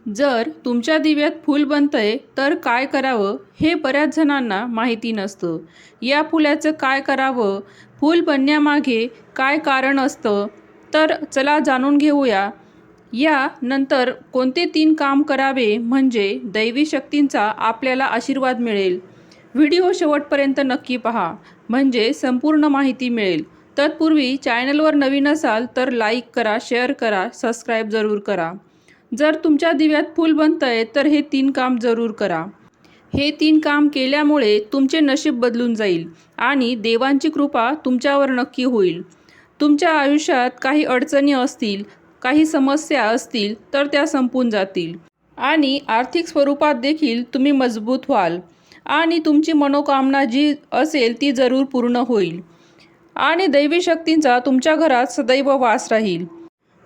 जर तुमच्या दिव्यात फूल बनतंय तर काय करावं हे बऱ्याच जणांना माहिती नसतं. या फुलाचं काय करावं, फूल बनण्यामागे काय कारण असतं, तर चला जाणून घेऊया. यानंतर कोणते 3 काम करावे म्हणजे दैवी शक्तींचा आपल्याला आशीर्वाद मिळेल. व्हिडिओ शेवटपर्यंत नक्की पहा म्हणजे संपूर्ण माहिती मिळेल. तत्पूर्वी चॅनलवर नवीन असाल तर लाईक करा, शेअर करा, सबस्क्राईब जरूर करा. जर तुमच्या दिव्यात फूल बनतंय तर हे 3 काम जरूर करा. हे 3 काम केल्यामुळे तुमचे नशीब बदलून जाईल आणि देवांची कृपा तुमच्यावर नक्की होईल. तुमच्या आयुष्यात काही अडचणी असतील, काही समस्या असतील तर त्या संपून जातील आणि आर्थिक स्वरूपात देखील तुम्ही मजबूत व्हाल आणि तुमची मनोकामना जी असेल ती जरूर पूर्ण होईल आणि दैवी शक्तींचा तुमच्या घरात सदैव वास राहील.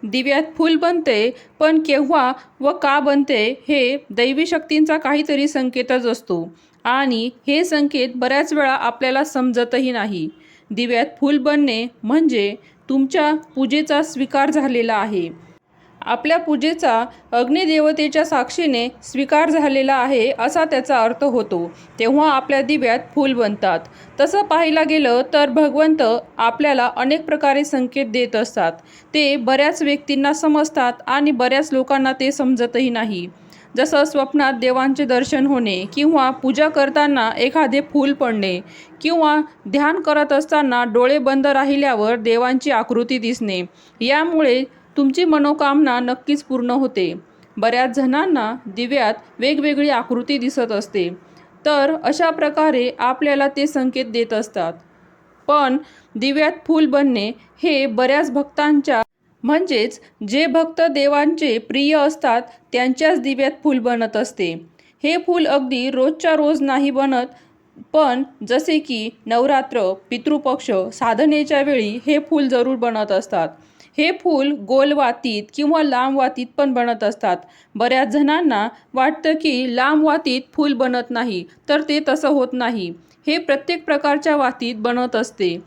दिव्यात फूल बनते, पण केव्हा व का बनते हे दैवी शक्तींचा काहीतरी संकेतच असतो आणि हे संकेत बऱ्याच वेळा आपल्याला समजतही नाही. दिव्यात फूल बनणे म्हणजे तुमच्या पूजेचा स्वीकार झालेला आहे. आपल्या पूजेचा अग्निदेवतेच्या साक्षीने स्वीकार झालेला आहे असा त्याचा अर्थ होतो. तेव्हा आपल्या दिव्यात फूल बनतात. तसं पाहायला गेलं तर भगवंत आपल्याला अनेक प्रकारे संकेत देत असतात. ते बऱ्याच व्यक्तींना समजतात आणि बऱ्याच लोकांना ते समजतही नाही. जसं स्वप्नात देवांचे दर्शन होणे किंवा पूजा करताना एखादे फूल पडणे किंवा ध्यान करत असताना डोळे बंद राहिल्यावर देवांची आकृती दिसणे. यामुळे तुमची मनोकामना नक्कीच पूर्ण होते. बऱ्याच जणांना दिव्यात वेगवेगळी आकृती दिसत असते, तर अशा प्रकारे आपल्याला ते संकेत देत असतात. पण दिव्यात फूल बनणे हे बऱ्याच भक्तांच्या म्हणजेच जे भक्त देवांचे प्रिय असतात त्यांच्याच दिव्यात फूल बनत असते. हे फूल अगदी रोजच्या रोज नाही बनत, पण जसे की नवरात्र, पितृपक्ष, साधनेच्या वेळी हे फूल जरूर बनत असतात. हे फूल गोल वातीत किंवा लांब वातीत पण बनत असतात. बऱ्याच जणांना वाटतं की लांब वातीत फूल बनत नाही, तर ते तसं होत नाही. हे प्रत्येक प्रकारच्या वातीत बनत असते.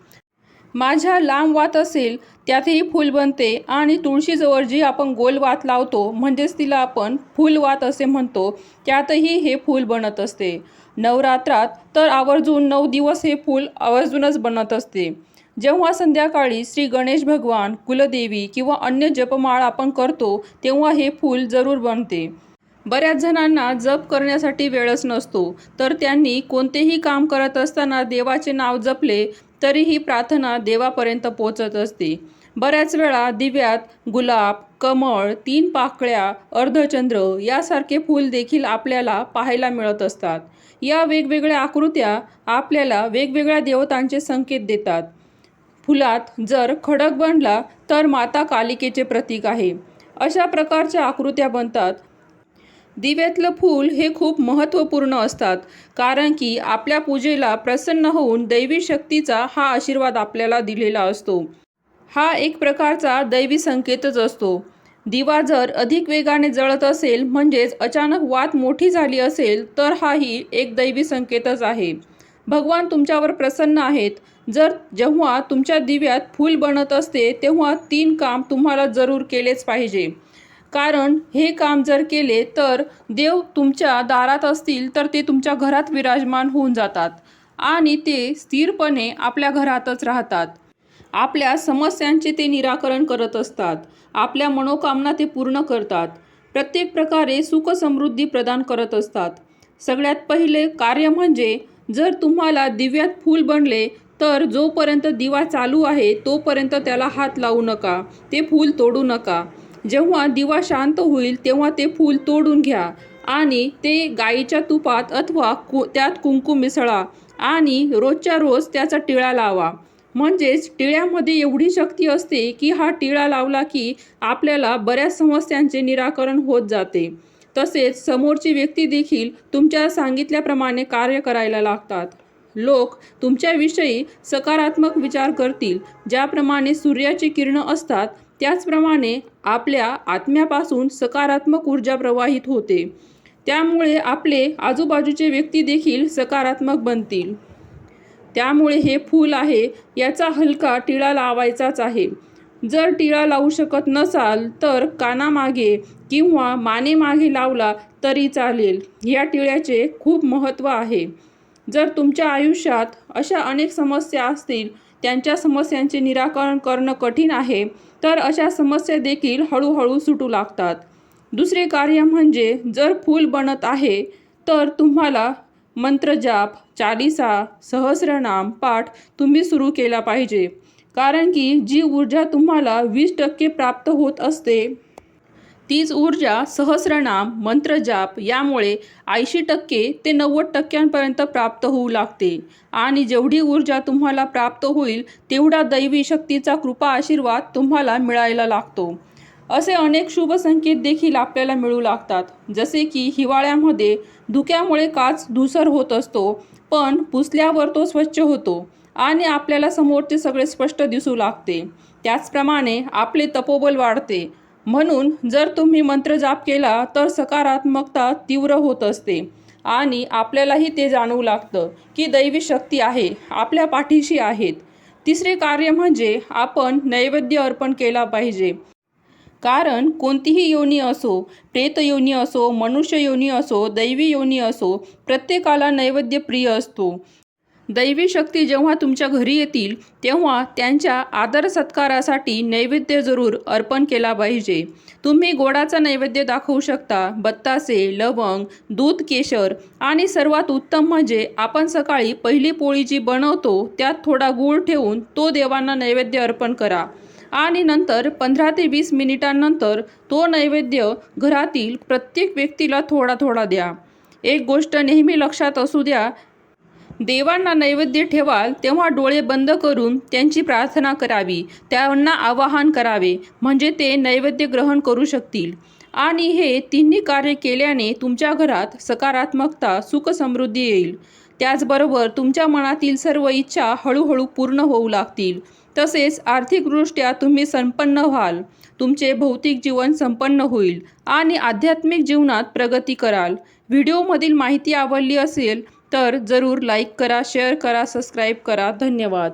माझ्या लांब वात असेल त्यातही फूल बनते आणि तुळशीजवळ जी आपण गोल वात लावतो म्हणजेच तिला आपण फूलवात असे म्हणतो, त्यातही हे फूल बनत असते. नवरात्रात तर आवर्जून 9 दिवस हे फूल आवर्जूनच बनत असते. जेव्हा संध्याकाळी श्री गणेश भगवान, कुलदेवी किंवा अन्य जपमाळ आपण करतो तेव्हा हे फूल जरूर बनते. बऱ्याच जणांना जप करण्यासाठी वेळच नसतो, तर त्यांनी कोणतेही काम करत असताना देवाचे नाव जपले तरीही प्रार्थना देवापर्यंत पोचत असते. बऱ्याच वेळा दिव्यात गुलाब, कमळ, 3 पाकळ्या, अर्धचंद्र यासारखे फूल देखील आपल्याला पाहायला मिळत असतात. या वेगवेगळ्या आकृत्या आपल्याला वेगवेगळ्या देवतांचे संकेत देतात. फुलात जर खडक बनला तर माता कालिकेचे प्रतीक आहे. अशा प्रकारच्या आकृत्या बनतात. दिव्यातलं फूल हे खूप महत्त्वपूर्ण असतात, कारण की आपल्या पूजेला प्रसन्न होऊन दैवी शक्तीचा हा आशीर्वाद आपल्याला दिलेला असतो. हा एक प्रकारचा दैवी संकेतच असतो. दिवा जर अधिक वेगाने जळत असेल म्हणजेच अचानक वात मोठी झाली असेल तर हाही एक दैवी संकेतच आहे. भगवान तुमच्यावर प्रसन्न आहेत. जेव्हा तुमच्या दिव्यात फूल बनत असते तेव्हा 3 काम तुम्हाला जरूर केलेच पाहिजे. कारण हे काम जर केले तर देव तुमच्या दारात असतील तर ते तुमच्या घरात विराजमान होऊन जातात आणि ते स्थिरपणे आपल्या घरातच राहतात. आपल्या समस्यांचे ते निराकरण करत असतात. आपल्या मनोकामना ते पूर्ण करतात. प्रत्येक प्रकारे सुख समृद्धी प्रदान करत असतात. सगळ्यात पहिले कार्य म्हणजे जर तुम्हाला दिव्यात फूल बनले तर जोपर्यंत दिवा चालू आहे तोपर्यंत त्याला हात लावू नका, ते फूल तोडू नका. जेव्हा दिवा शांत होईल तेव्हा ते फूल तोडून घ्या आणि ते गाईच्या तुपात अथवा त्यात कुंकू मिसळा आणि रोजच्या रोज त्याचा टिळा लावा. म्हणजेच टिळ्यामध्ये एवढी शक्ती असते की हा टिळा लावला की आपल्याला बऱ्याच समस्यांचे निराकरण होत जाते. तसेच समोरची व्यक्ती देखील तुमच्या सांगितल्याप्रमाणे कार्य करायला लागतात. लोक तुमच्याविषयी सकारात्मक विचार करतील. ज्याप्रमाणे सूर्याची किरणं असतात त्याचप्रमाणे आपल्या आत्म्यापासून सकारात्मक ऊर्जा प्रवाहित होते. त्यामुळे आपले आजूबाजूचे व्यक्ती देखील सकारात्मक बनतील. त्यामुळे हे फूल आहे याचा हलका टिळा लावायचाच आहे. जर टिळा लावू शकत नसाल तर कानामागे किंवा मानेमागे लावला तरी चालेल. या टिळ्याचे खूप महत्त्व आहे. जर तुमच्या आयुष्यात अशा अनेक समस्या असतील, त्यांच्या समस्यांचे निराकरण करणं कठीण आहे, तर अशा समस्या देखील हळूहळू सुटू लागतात. दुसरे कार्य म्हणजे जर फूल बनत आहे तर तुम्हाला मंत्रजाप, चालीसा, सहस्रनाम पाठ तुम्ही सुरू केला पाहिजे. कारण की जी ऊर्जा तुम्हाला 20% प्राप्त होत असते, तीच ऊर्जा सहस्रनाम, मंत्रजाप यामुळे 80% ते 90% प्राप्त होऊ लागते. आणि जेवढी ऊर्जा तुम्हाला प्राप्त होईल तेवढा दैवी शक्तीचा कृपा आशीर्वाद तुम्हाला मिळायला लागतो. असे अनेक शुभ संकेत देखील आपल्याला मिळू लागतात. जसे की हिवाळ्यामध्ये धुक्यामुळे काच धूसर होत असतो, पण पुसल्यावर तो स्वच्छ होतो आणि आपल्याला समोरचे सगळे स्पष्ट दिसू लागते. त्याचप्रमाणे आपले तपोबल वाढते. म्हणून जर तुम्ही मंत्रजाप केला तर सकारात्मकता तीव्र होत असते आणि आपल्यालाही ते जाणवू लागतं की दैवी शक्ती आहे, आपल्या पाठीशी आहेत. तिसरे कार्य म्हणजे आपण नैवेद्य अर्पण केला पाहिजे. कारण कोणतीही योनी असो, प्रेत योनी असो, मनुष्य योनी असो, दैवी योनी असो, प्रत्येकाला नैवेद्य प्रिय असतो. दैवी शक्ती जेव्हा तुमच्या घरी येतील तेव्हा त्यांच्या आदर सत्कारासाठी नैवेद्य जरूर अर्पण केला पाहिजे. तुम्ही गोडाचा नैवेद्य दाखवू शकता. बत्तासे, लवंग, दूध, केशर आणि सर्वात उत्तम म्हणजे आपण सकाळी पहिली पोळी जी बनवतो त्यात थोडा गूळ ठेवून तो देवांना नैवेद्य अर्पण करा आणि नंतर 15 ते 20 मिनिटांनंतर तो नैवेद्य घरातील प्रत्येक व्यक्तीला थोडा थोडा द्या. एक गोष्ट नेहमी लक्षात असू द्या, देवांना नैवेद्य ठेवाल तेव्हा डोळे बंद करून त्यांची प्रार्थना करावी, त्यांना आवाहन करावे, म्हणजे ते नैवेद्य ग्रहण करू शकतील. आणि हे तिन्ही कार्य केल्याने तुमच्या घरात सकारात्मकता, सुख, समृद्धी येईल. त्याचबरोबर तुमच्या मनातील सर्व इच्छा हळूहळू पूर्ण होऊ लागतील. तसेच आर्थिकदृष्ट्या तुम्ही संपन्न व्हाल, तुमचे भौतिक जीवन संपन्न होईल आणि आध्यात्मिक जीवनात प्रगती कराल. व्हिडिओमधील माहिती आवडली असेल तर जरूर लाईक करा, शेअर करा, सबस्क्राईब करा. धन्यवाद.